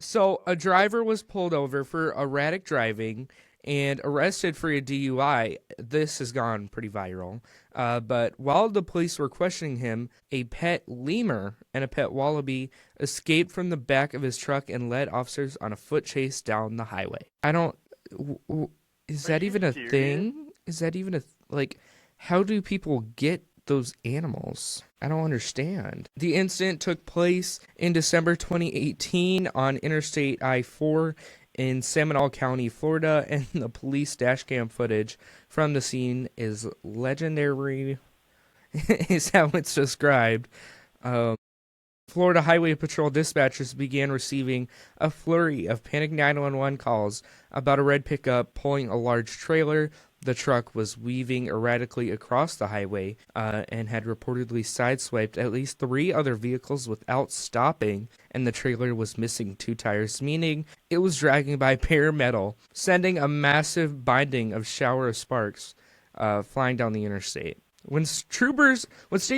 So a driver was pulled over for erratic driving and arrested for a DUI. This has gone pretty viral. But while the police were questioning him, a pet lemur and a pet wallaby escaped from the back of his truck and led officers on a foot chase down the highway. I don't. Is Are that you even a serious? thing? Is that even a like? How do people get those animals? I don't understand. The incident took place in December 2018 on Interstate I-4 in Seminole County, Florida, and the police dashcam footage from the scene is legendary, is how it's described. Um, Florida Highway Patrol dispatchers began receiving a flurry of panic 911 calls about a red pickup pulling a large trailer. The truck was weaving erratically across the highway and had reportedly sideswiped at least three other vehicles without stopping, and the trailer was missing two tires, meaning it was dragging by bare metal, sending a massive binding of shower of sparks flying down the interstate. When state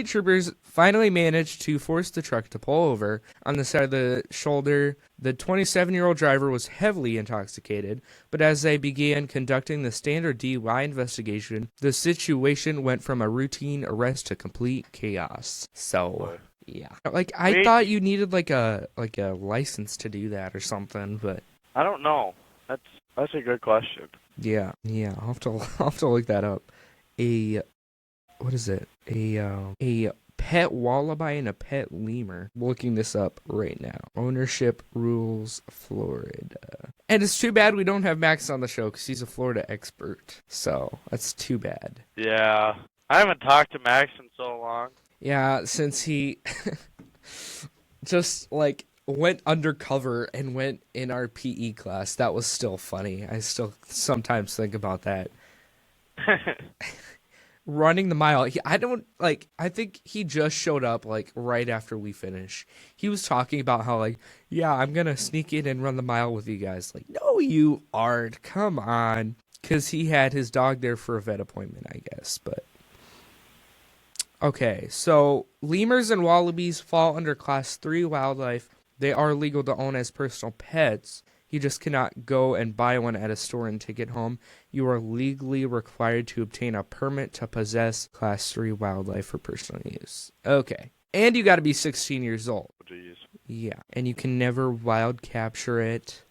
troopers finally managed to force the truck to pull over on the side of the shoulder, the 27-year-old driver was heavily intoxicated, but as they began conducting the standard DUI investigation, the situation went from a routine arrest to complete chaos. So, Boy. yeah. Like I Wait, thought you needed like a license to do that or something, but I don't know. That's a good question. yeah, I'll have to look that up. A what is it? A pet wallaby and a pet lemur. Looking this up right now. Ownership rules Florida. And it's too bad we don't have Max on the show because he's a Florida expert. So that's too bad. Yeah. I haven't talked to Max in so long. Yeah, since he just like went undercover and went in our PE class. That was still funny. I still sometimes think about that. Running the mile. I don't like. I think he just showed up like right after we finish. He was talking about how like, yeah, I'm gonna sneak in and run the mile with you guys. Like, no, you aren't. Come on, because he had his dog there for a vet appointment, I guess. But okay, so lemurs and wallabies fall under Class 3 wildlife. They are legal to own as personal pets. You just cannot go and buy one at a store and take it home. You are legally required to obtain a permit to possess Class 3 wildlife for personal use. Okay. And you got to be 16 years old. Jeez. Yeah. And you can never wild capture it.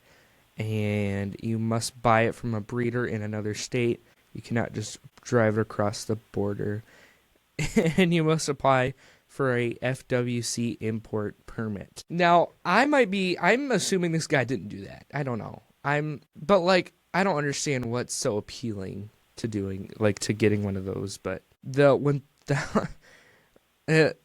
And you must buy it from a breeder in another state. You cannot just drive it across the border. And you must apply for a FWC import permit. Now, I'm assuming this guy didn't do that. I don't know. But like, I don't understand what's so appealing to doing, like, to getting one of those. But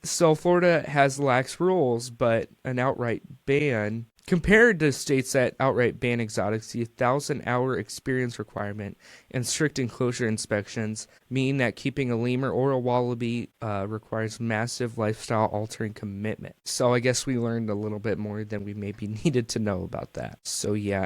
so Florida has lax rules, but an outright ban. Compared to states that outright ban exotics, the 1,000-hour experience requirement and strict enclosure inspections mean that keeping a lemur or a wallaby requires massive lifestyle-altering commitment. So I guess we learned a little bit more than we maybe needed to know about that. So yeah,